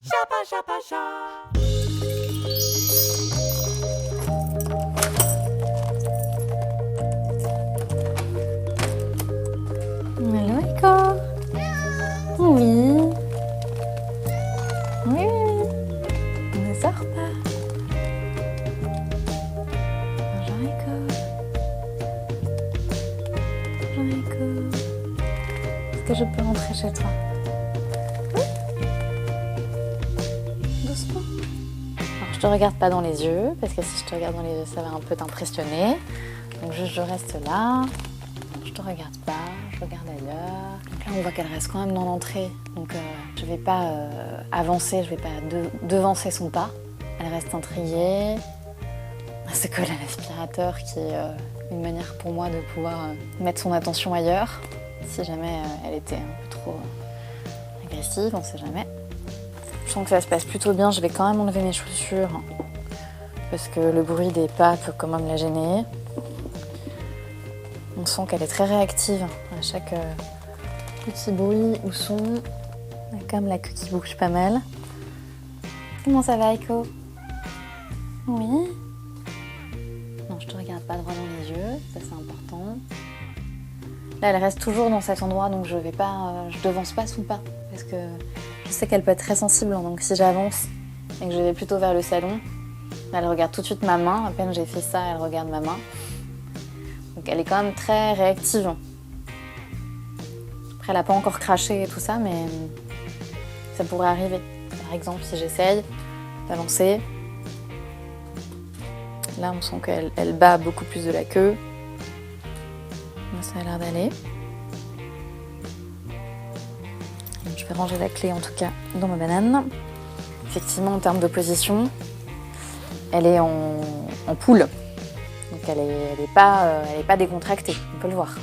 Allô, Iko? Oui. Oui. On ne sort pas. Bonjour, Iko. Bonjour, Iko. Est-ce que je peux rentrer chez toi? Oui. Doucement. Alors, je te regarde pas dans les yeux, parce que si je te regarde dans les yeux, ça va un peu t'impressionner. Donc, je reste là. Je te regarde pas, je regarde ailleurs. Donc là, on voit qu'elle reste quand même dans l'entrée. Donc, je vais pas avancer, je vais pas devancer son pas. Elle reste intriguée. Elle se colle à l'aspirateur, qui est une manière pour moi de pouvoir mettre son attention ailleurs. Si jamais elle était un peu trop agressive, on sait jamais. Je sens que ça se passe plutôt bien. Je vais quand même enlever mes chaussures parce que le bruit des pas peut quand même la gêner. On sent qu'elle est très réactive à chaque petit bruit ou son. Elle a comme la queue qui bouge pas mal. Comment ça va, Iko? Oui. Non, je te regarde pas droit dans les yeux, ça c'est important. Là, elle reste toujours dans cet endroit, donc je devance pas son pas. Parce que je sais qu'elle peut être très sensible, donc si j'avance et que je vais plutôt vers le salon, elle regarde tout de suite ma main. À peine j'ai fait ça, elle regarde ma main. Donc elle est quand même très réactive. Après, elle n'a pas encore craché et tout ça, mais ça pourrait arriver. Par exemple, si j'essaye d'avancer, là on sent qu'elle bat beaucoup plus de la queue. Ça a l'air d'aller. Je vais ranger la clé en tout cas dans ma banane. Effectivement, en termes de position, elle est en poule. Donc elle est pas décontractée, on peut le voir.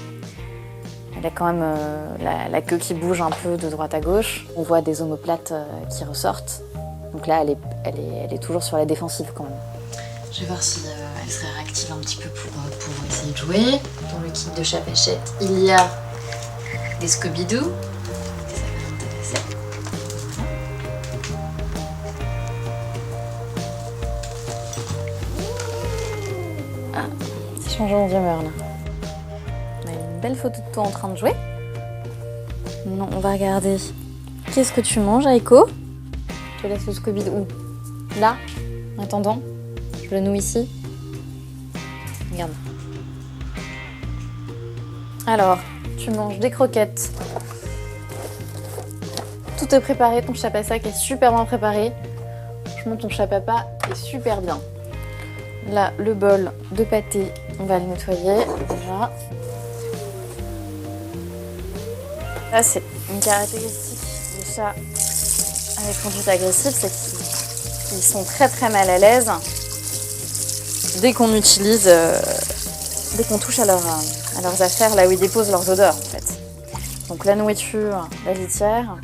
Elle a quand même la queue qui bouge un peu de droite à gauche. On voit des omoplates qui ressortent. Donc là, elle est toujours sur la défensive quand même. Je vais voir si elle serait réactive un petit peu pour essayer de jouer. Dans le kit de Chapachette, il y a des Scooby-Doo. Ça va m'intéresser. Ah, c'est changeant d'humeur là. On a une belle photo de toi en train de jouer. Non, on va regarder. Qu'est-ce que tu manges, Aiko? Je te laisse le Scooby-Doo. Là, en attendant, je le noue ici. Regarde. Alors, tu manges des croquettes. Tout est préparé, ton chapassac est super bien préparé. Franchement, ton chapapa est super bien. Là, le bol de pâté, on va le nettoyer déjà. Là, c'est une caractéristique des chats avec conduite agressive, c'est qu'ils sont très très mal à l'aise dès qu'on utilise, dès qu'on touche à leurs affaires, là où ils déposent leurs odeurs en fait. Donc la nourriture, la litière,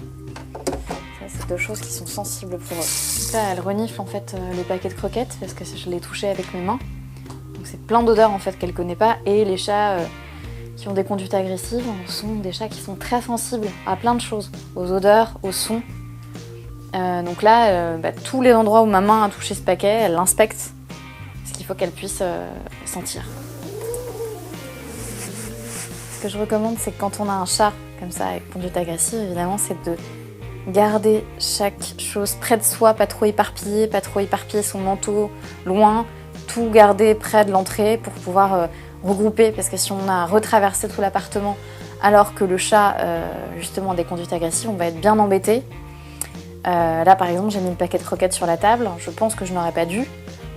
ça c'est deux choses qui sont sensibles pour eux. Donc là, elle renifle en fait le paquet de croquettes parce que je l'ai touché avec mes mains. Donc c'est plein d'odeurs en fait qu'elle connaît pas. Et les chats qui ont des conduites agressives sont des chats qui sont très sensibles à plein de choses, aux odeurs, aux sons. Donc là, tous les endroits où ma main a touché ce paquet, elle l'inspecte. Parce qu'il faut qu'elle puisse sentir. Ce que je recommande, c'est que quand on a un chat comme ça avec conduite agressive, évidemment, c'est de garder chaque chose près de soi, pas trop éparpiller son manteau loin, tout garder près de l'entrée pour pouvoir regrouper. Parce que si on a retraversé tout l'appartement alors que le chat justement a des conduites agressives, on va être bien embêté. Là, par exemple, j'ai mis le paquet de croquettes sur la table. Je pense que je n'aurais pas dû.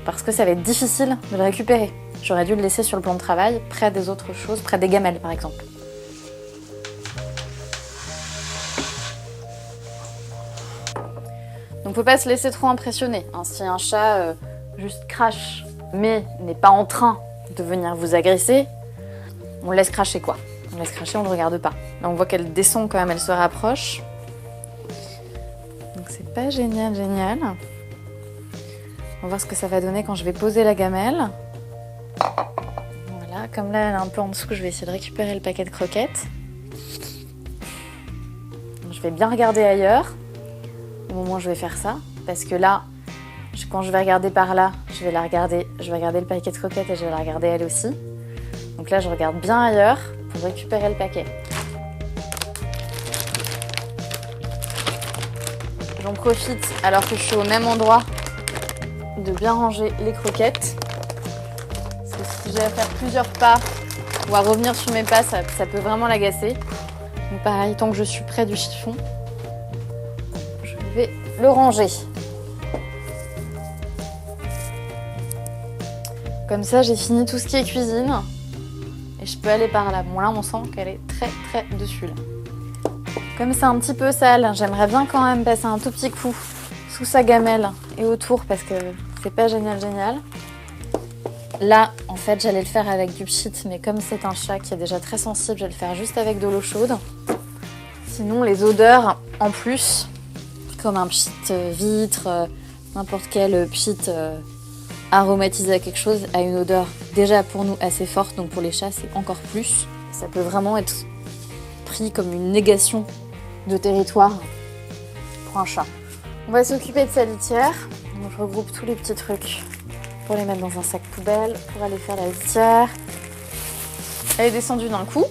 Parce que ça va être difficile de le récupérer. J'aurais dû le laisser sur le plan de travail, près des autres choses, près des gamelles par exemple. Donc faut pas se laisser trop impressionner. Si un chat juste crache, mais n'est pas en train de venir vous agresser, on le laisse cracher quoi. On le laisse cracher, on ne le regarde pas. Là on voit qu'elle descend quand même, elle se rapproche. Donc c'est pas génial. On va voir ce que ça va donner quand je vais poser la gamelle. Voilà, comme là elle est un peu en dessous, je vais essayer de récupérer le paquet de croquettes. Je vais bien regarder ailleurs. au moment où je vais faire ça. Parce que là, quand je vais regarder par là, je vais regarder le paquet de croquettes et je vais la regarder elle aussi. Donc là, je regarde bien ailleurs pour récupérer le paquet. J'en profite alors que je suis au même endroit de bien ranger les croquettes. Parce que si j'ai à faire plusieurs pas ou à revenir sur mes pas, ça peut vraiment l'agacer. Donc pareil, tant que je suis près du chiffon, je vais le ranger. Comme ça, j'ai fini tout ce qui est cuisine. Et je peux aller par là. Bon, là, on sent qu'elle est très, très dessus. Là. Comme c'est un petit peu sale, j'aimerais bien quand même passer un tout petit coup sous sa gamelle et autour parce que c'est pas génial. Là, en fait, j'allais le faire avec du pchit, mais comme c'est un chat qui est déjà très sensible, je vais le faire juste avec de l'eau chaude. Sinon, les odeurs, en plus, comme un pchit vitre, n'importe quel pchit aromatisé à quelque chose, a une odeur déjà pour nous assez forte, donc pour les chats, c'est encore plus. Ça peut vraiment être pris comme une négation de territoire pour un chat. On va s'occuper de sa litière. Donc, je regroupe tous les petits trucs pour les mettre dans un sac poubelle, pour aller faire la litière. Elle est descendue d'un coup.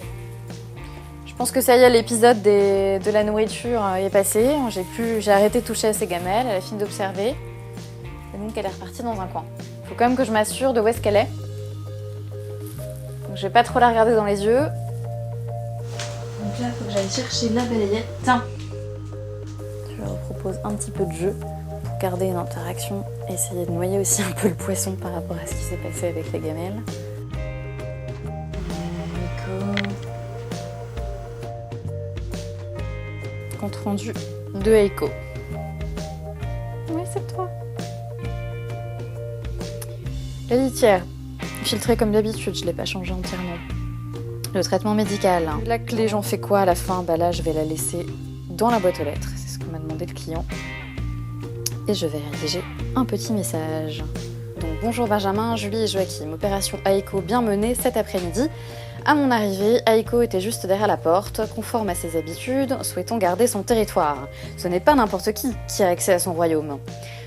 Je pense que ça y est, l'épisode de la nourriture est passé. J'ai arrêté de toucher à ses gamelles, elle a fini d'observer. Et donc elle est repartie dans un coin. Il faut quand même que je m'assure de où est-ce qu'elle est. Donc je vais pas trop la regarder dans les yeux. Donc là, il faut que j'aille chercher la balayette. Je leur propose un petit peu de jeu pour garder une interaction. Essayer de noyer aussi un peu le poisson par rapport à ce qui s'est passé avec les gamelles. Compte rendu de Aiko. Oui, c'est toi. La litière, filtrée comme d'habitude, je ne l'ai pas changée entièrement. Le traitement médical. La clé, j'en fais quoi à la fin? Bah là, je vais la laisser dans la boîte aux lettres. C'est ce que m'a demandé le client. Et je vais rédiger un petit message. Donc, bonjour Benjamin, Julie et Joachim. Opération Aiko bien menée cet après-midi. À mon arrivée, Aiko était juste derrière la porte, conforme à ses habitudes, souhaitant garder son territoire. Ce n'est pas n'importe qui a accès à son royaume.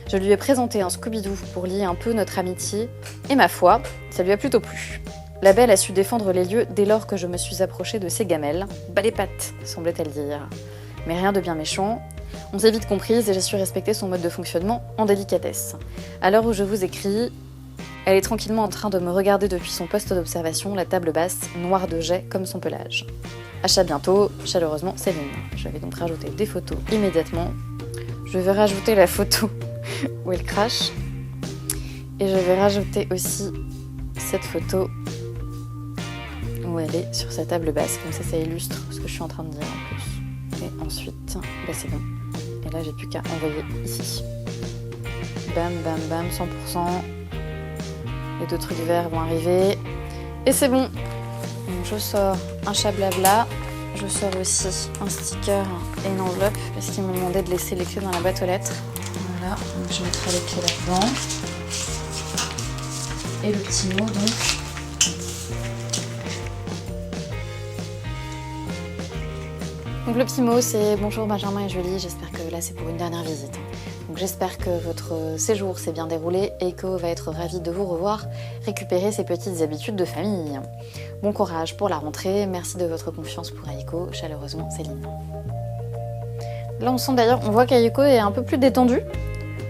Je lui ai présenté un Scooby-Doo pour lier un peu notre amitié, et ma foi, ça lui a plutôt plu. La belle a su défendre les lieux dès lors que je me suis approchée de ses gamelles. Bas les pattes, semblait-elle dire. Mais rien de bien méchant. On s'est vite comprise et j'ai su respecter son mode de fonctionnement en délicatesse. À l'heure où je vous écris, elle est tranquillement en train de me regarder depuis son poste d'observation, la table basse, noire de jais comme son pelage. Achat bientôt, chaleureusement Céline. Je vais donc rajouter des photos immédiatement. Je vais rajouter la photo où elle crache. Et je vais rajouter aussi cette photo où elle est sur sa table basse. Comme ça illustre ce que je suis en train de dire en plus. Et ensuite, bah c'est bon. Et là, j'ai plus qu'à envoyer ici. Bam, bam, bam, 100%. Les 2 trucs verts vont arriver. Et c'est bon. Donc je sors un chat blabla. Je sors aussi un sticker et une enveloppe parce qu'ils m'ont demandé de laisser les clés dans la boîte aux lettres. Voilà, donc je mettrai les clés là-dedans. Et le petit mot donc. Donc le petit mot c'est bonjour Benjamin et Julie, j'espère que là c'est pour une dernière visite. Donc j'espère que votre séjour s'est bien déroulé. Aiko va être ravie de vous revoir, récupérer ses petites habitudes de famille. Bon courage pour la rentrée, merci de votre confiance pour Aiko, chaleureusement Céline. Là on sent d'ailleurs, on voit qu'Aiko est un peu plus détendue,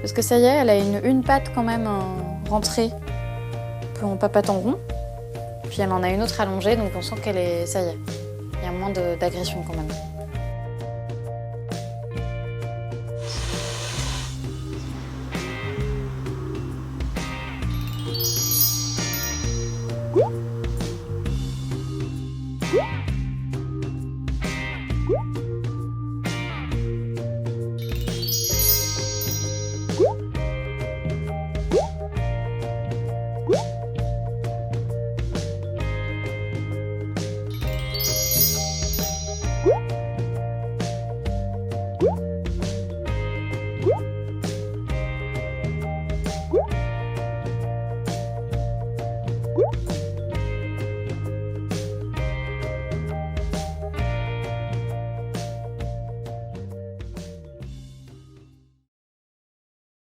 parce que ça y est, elle a une patte quand même rentrée, un peu en papaton rond, puis elle en a une autre allongée, donc on sent qu'elle est, ça y est, il y a moins d'agression quand même.